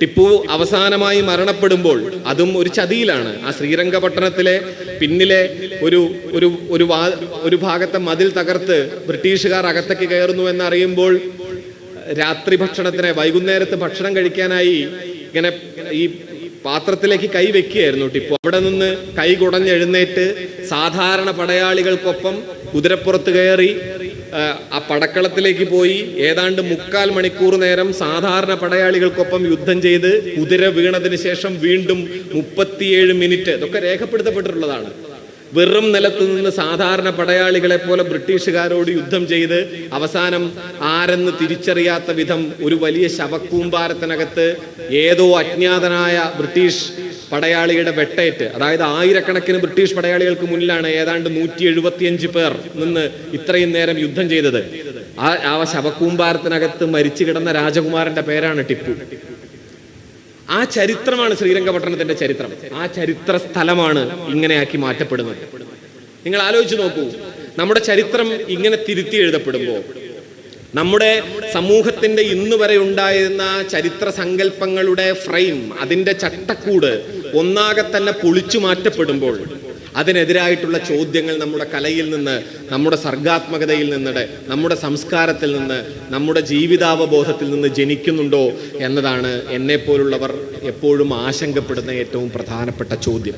ടിപ്പു അവസാനമായി മരണപ്പെടുമ്പോൾ അതും ഒരു ചതിയിലാണ്. ആ ശ്രീരംഗപട്ടണത്തിലെ പിന്നിലെ ഒരു ഭാഗത്തെ മതിൽ തകർത്ത് ബ്രിട്ടീഷുകാർ അകത്തേക്ക് കയറുന്നു എന്നറിയുമ്പോൾ രാത്രി ഭക്ഷണത്തിന് വൈകുന്നേരത്ത് ഭക്ഷണം കഴിക്കാനായി ഇങ്ങനെ ഈ പാത്രത്തിലേക്ക് കൈ വെക്കുകയായിരുന്നു ടിപ്പു. അവിടെ നിന്ന് കൈ കുടഞ്ഞെഴുന്നേറ്റ് സാധാരണ പടയാളികൾക്കൊപ്പം കുതിരപ്പുറത്ത് കയറി ആ പടക്കളത്തിലേക്ക് പോയി ഏതാണ്ട് 3/4 മണിക്കൂർ നേരം സാധാരണ പടയാളികൾക്കൊപ്പം യുദ്ധം ചെയ്ത് കുതിര വീണതിന് ശേഷം വീണ്ടും 37 മിനിറ്റ്, ഇതൊക്കെ രേഖപ്പെടുത്തപ്പെട്ടിട്ടുള്ളതാണ്. വെറും നിലത്ത് നിന്ന് സാധാരണ പടയാളികളെ പോലെ ബ്രിട്ടീഷുകാരോട് യുദ്ധം ചെയ്ത് അവസാനം ആരെന്ന് തിരിച്ചറിയാത്ത വിധം ഒരു വലിയ ശവക്കൂമ്പാരത്തിനകത്ത് ഏതോ അജ്ഞാതനായ ബ്രിട്ടീഷ് പടയാളിയുടെ വെട്ടേറ്റ്, അതായത് ആയിരക്കണക്കിന് ബ്രിട്ടീഷ് പടയാളികൾക്ക് മുന്നിലാണ് ഏതാണ്ട് 175 പേർ നിന്ന് ഇത്രയും നേരം യുദ്ധം ചെയ്തത്. ആ ശവക്കൂമ്പാരത്തിനകത്ത് മരിച്ചു കിടന്ന രാജകുമാരന്റെ പേരാണ് ടിപ്പു. ആ ചരിത്രമാണ് ശ്രീരംഗപട്ടണത്തിന്റെ ചരിത്രം. ആ ചരിത്ര സ്ഥലമാണ് ഇങ്ങനെയാക്കി മാറ്റപ്പെടുന്നത്. നിങ്ങൾ ആലോചിച്ച് നോക്കൂ, നമ്മുടെ ചരിത്രം ഇങ്ങനെ തിരുത്തി എഴുതപ്പെടുമ്പോൾ നമ്മുടെ സമൂഹത്തിന്റെ ഇന്നു വരെ ഉണ്ടായിരുന്ന ചരിത്ര സങ്കല്പങ്ങളുടെ ഫ്രെയിം, അതിന്റെ ചട്ടക്കൂട് ഒന്നാകെ തന്നെ പൊളിച്ചു മാറ്റപ്പെടുമ്പോൾ അതിനെതിരായിട്ടുള്ള ചോദ്യങ്ങൾ നമ്മുടെ കലയിൽ നിന്ന്, നമ്മുടെ സർഗാത്മകതയിൽ നിന്ന്, നമ്മുടെ സംസ്കാരത്തിൽ നിന്ന്, നമ്മുടെ ജീവിതാവബോധത്തിൽ നിന്ന് ജനിക്കുന്നുണ്ടോ എന്നതാണ് എന്നെപ്പോലുള്ളവർ എപ്പോഴും ആശങ്കപ്പെടുന്ന ഏറ്റവും പ്രധാനപ്പെട്ട ചോദ്യം.